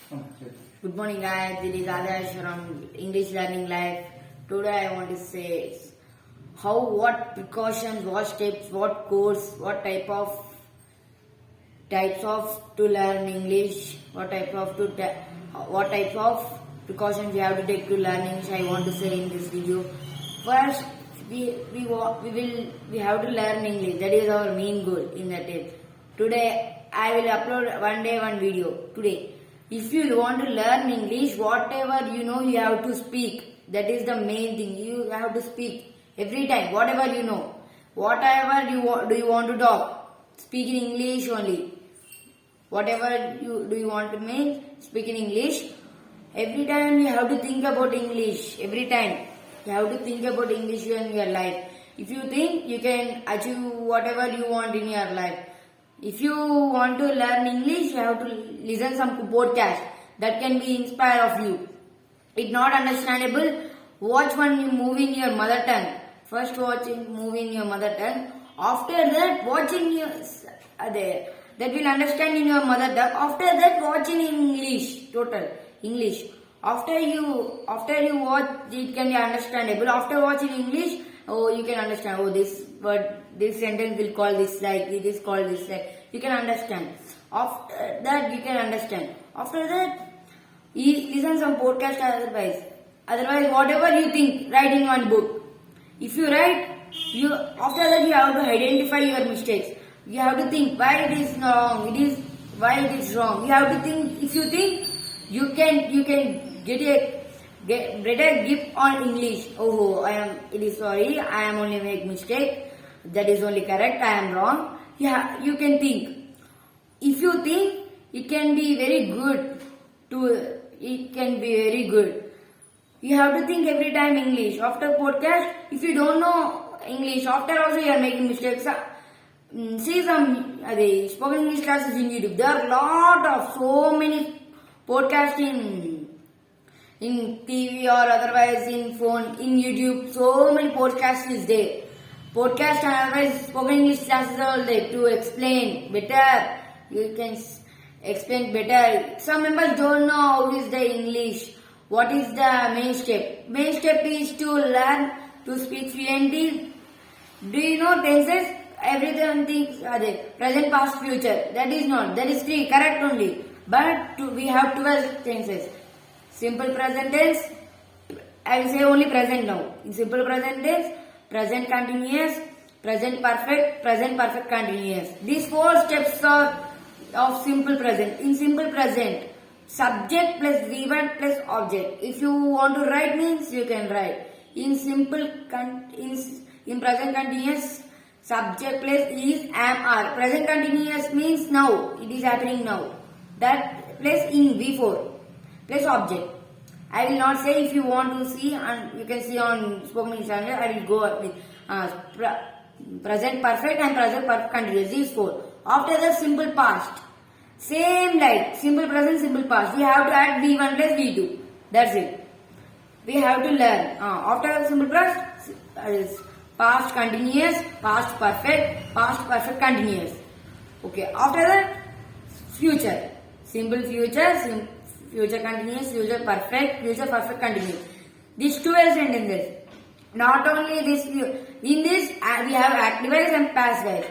Good morning guys, this is Adarsh from English Learning Life. Today I want to say what precautions, what steps, what course, what types of to learn English, what types of precautions you have to take to learn English. I want to say in this video. First, we have to learn English. That is our main goal in that day. Today I will upload one day one video. Today, if you want to learn English, whatever you know, you have to speak. That is the main thing. You have to speak every time. Whatever you know, whatever you want to talk, speak in English only. Whatever you want to make, speak in English. Every time you have to think about English. Every time you have to think about English in your life. If you think, you can achieve whatever you want in your life. If you want to learn English, you have to listen some podcast that can be inspire of you. It's not understandable. Watch one movie in your mother tongue. First watching movie in your mother tongue. After that, watching your that will understand in your mother tongue. After that, watching in English, total English. After you watch, it can be understandable. After watching English, you can understand. This word, this sentence will call this like, it is called this like. You can understand. After that, you can understand. After that, you listen some podcast Otherwise, whatever you think, write in one book. If you write, after that you have to identify your mistakes. You have to think why it is wrong. Why it is wrong. You have to think. If you think, you can get a better grip on English. Sorry, I am only make mistake. That is only correct. I am wrong. Yeah, you can think. If you think, it can be very good. It can be very good. You have to think every time English. After podcast, if you don't know English, after also you are making mistakes. See some spoken English classes in YouTube. There are so many podcasts in TV or otherwise in phone, in YouTube. So many podcasts is there. Podcast and otherwise spoken English classes are all there to explain better. You can explain better. Some members don't know how is the English. What is the main step? Main step is to learn to speak fluently. Do you know tenses? Everyone thinks are there. Present, past, future. That is not. That is 3. Correct only. But we have 12 tenses. Simple present tense. I will say only present now. In simple present tense, present continuous, present perfect continuous. These 4 steps are of simple present. In simple present, subject plus V1 plus object. If you want to write means you can write. In present continuous, subject plus is am are. Present continuous means now. It is happening now. That place in V4 plus object. I will not say. If you want to see, and you can see on spoken English channel, I will go with present perfect and present perfect continuous. These 4. After the simple past. Same like simple present, simple past. We have to add V1 plus V2. That's it. We have to learn. After simple past is past continuous, past perfect continuous. Okay. After that, future. Simple future, future continuous, future perfect continuous. These 12 sentences. Not only this, in this we have active voice and past voice.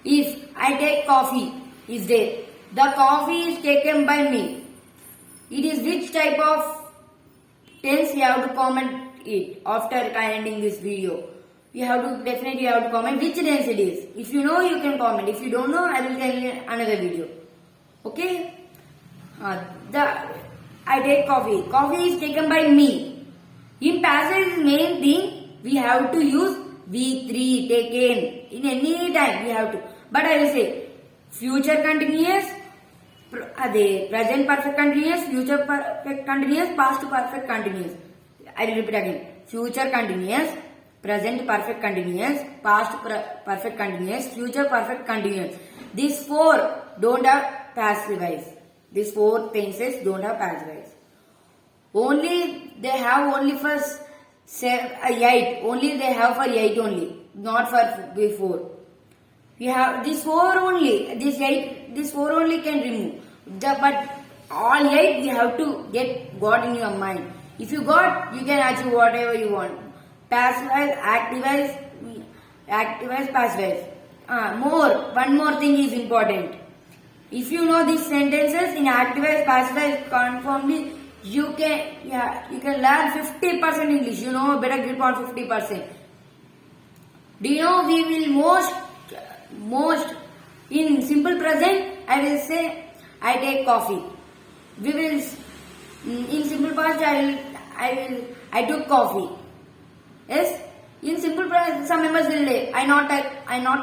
If I take coffee, is there. The coffee is taken by me. It is which type of tense you have to comment it after ending this video. You have to definitely have to comment which tense it is. If you know, you can comment. If you don't know, I will tell you another video. Okay? I take coffee. Coffee is taken by me. In passage main thing, we have to use V3 taken. In any time we have to. But I will say future continuous, present perfect continuous, future perfect continuous, past perfect continuous. I will repeat again. Future continuous, present perfect continuous, past perfect continuous, future perfect continuous. These 4 don't have passive voice. These 4 tenses don't have passive voice. Only they have only for 8. Only they have for 8 only, not for before. We have this 4 only. This 4 only can remove. But all 8 you have to got in your mind. If you got, you can achieve whatever you want. Passive voice, active voice, passive voice. One more thing is important. If you know these sentences in active voice, passive voice conformly, you can learn 50% English. You know better grip on 50%. Do you know we will most in simple present? I will say I take coffee. We will in simple past I took coffee. Yes. In simple present, some members will say I not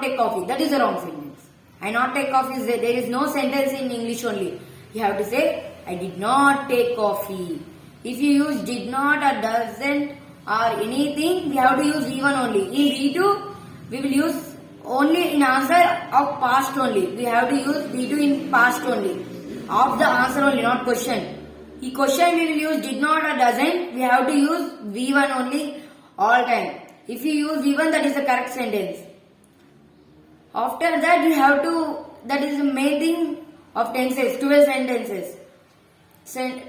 take coffee. That is the wrong sentence. I not take coffee. There is no sentence in English only. You have to say I did not take coffee. If you use did not or doesn't or anything, we have to use even only. In V2, we will use only in answer of past only. We have to use V2 in past only. Of the answer only, not question. In question we will use did not or doesn't. We have to use V1 only all time. If you use V1, that is the correct sentence. After that, you have to, that is the main thing of tenses, 12 sentences.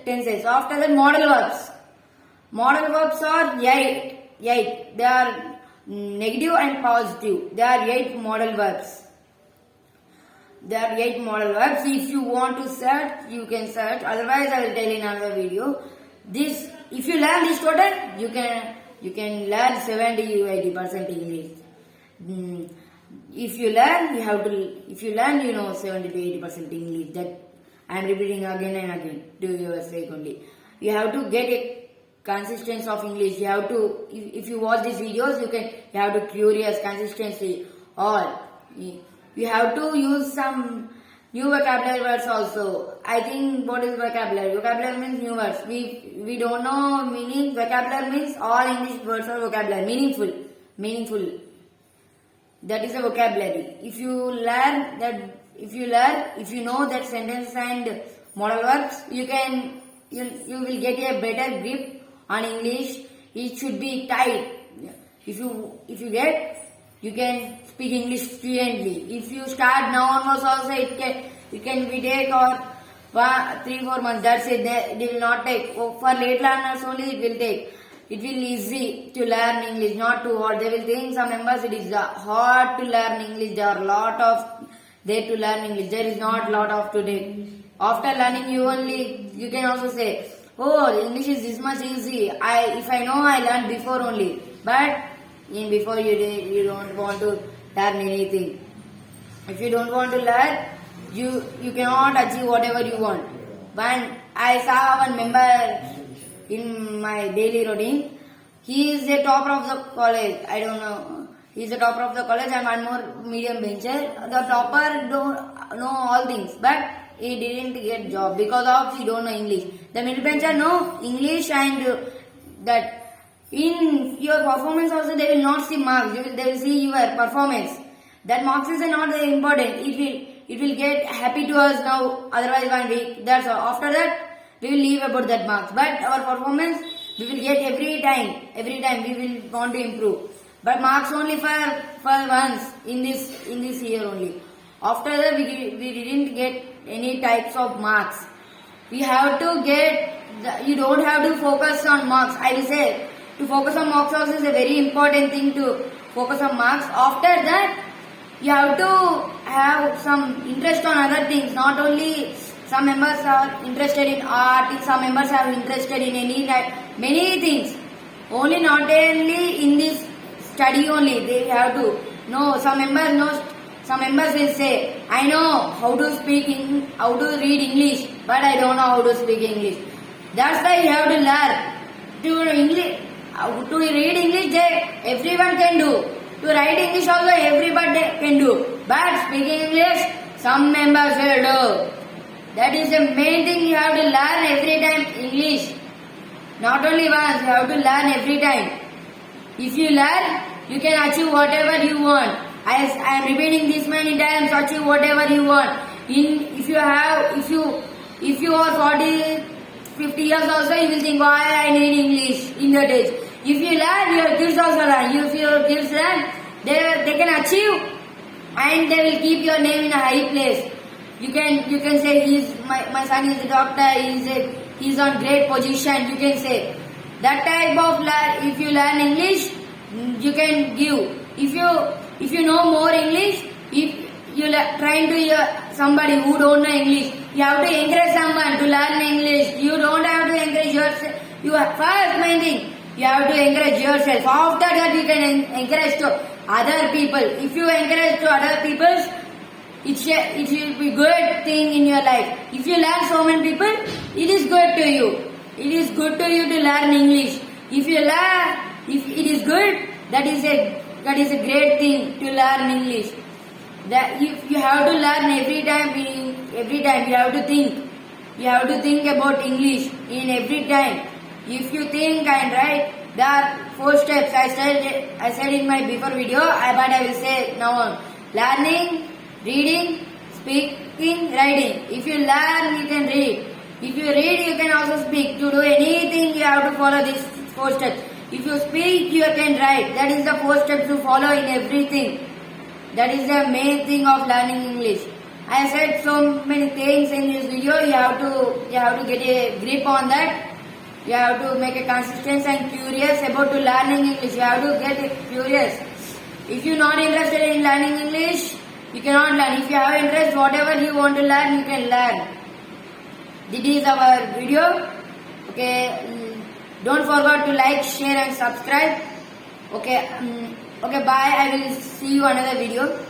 Tenses. After that, modal verbs. Modal verbs are 8. They are negative and positive. There are 8 modal verbs. There are 8 modal verbs. If you want to search, you can search. Otherwise, I will tell in another video. This, if you learn this total, you can learn 70 to 80% English. If you learn, you know 70 to 80% English. That I am repeating again and again to your sake only. You have to get a consistency of English. You have to, if you watch these videos, you have to curious consistency. All you have to use some new vocabulary words also. I think what is vocabulary? Vocabulary means new words. We don't know meaning. Vocabulary means all English words are vocabulary. Meaningful. That is a vocabulary. If you know that sentence and modal verbs, you will get a better grip on English. It should be tight. If you get, you can speak English fluently. If you start now onwards also, it can be take or 3-4 months. That's it. They will not take. For late learners only, it will take. It will easy to learn English, not too hard. They will think some members it is hard to learn English. There are lot of there to learn English. There is not lot of today. After learning, you can also say, oh, English is this much easy. If I know, I learned before only. But in before you don't want to learn anything. If you don't want to learn, you cannot achieve whatever you want. When I saw one member in my daily routine, he is the topper of the college. I don't know. He is the topper of the college and one more medium bencher. The topper don't know all things, but he didn't get job because of he don't know English. The middle bencher know English and that in your performance also they will not see marks. They will see your performance. That marks is not very important. It will get happy to us now. Otherwise 1 week. That's all. After that we will leave about that marks. But our performance we will get every time. Every time we will want to improve. But marks only for once in this year only. After that we didn't get any types of marks. We have to get. You don't have to focus on marks. I will say to focus on marks also is a very important thing to focus on marks. After that you have to have some interest on other things. Not only some members are interested in art. Some members are interested in many things. Only not only in this study only they have to know. Some members will say, I know how to read English, but I don't know how to speak English. That's why you have to learn. To read English, everyone can do. To write English also, everybody can do. But speaking English, some members will do. That is the main thing you have to learn every time English. Not only once, you have to learn every time. If you learn, you can achieve whatever you want. I am repeating this many times, achieve whatever you want. If you are 40, 50 years also, you will think why I need English in that age. If you learn, your kids also learn. If your kids learn, they can achieve and they will keep your name in a high place. You can say my son is a doctor. He's on great position. You can say that type of if you learn English, you can give. If you know more English, if you trying to hear somebody who don't know English, you have to encourage someone to learn English. You don't have to encourage yourself. First main thing, you have to encourage yourself. After that, you can encourage to other people. If you encourage to other people, it will be good thing in your life. If you learn so many people, it is good to you. It is good to you to learn English. If it is good, that is a great thing to learn English. That if you have to learn every time you have to think. You have to think about English in every time. If you think and write, there are 4 steps. I said in my before video, but I will say now on. Learning, reading, speaking, writing. If you learn, you can read. If you read, you can also speak. To do anything, you have to follow these 4 steps. If you speak, you can write. That is the 4 steps to follow in everything. That is the main thing of learning English. I said so many things in this video. You have to get a grip on that. You have to make a consistency and curious about to learning English. You have to get curious. If you're not interested in learning English, you cannot learn. If you have interest, whatever you want to learn, you can learn. This is our video. Okay. Don't forget to like, share and subscribe. Okay. Bye. I will see you another video.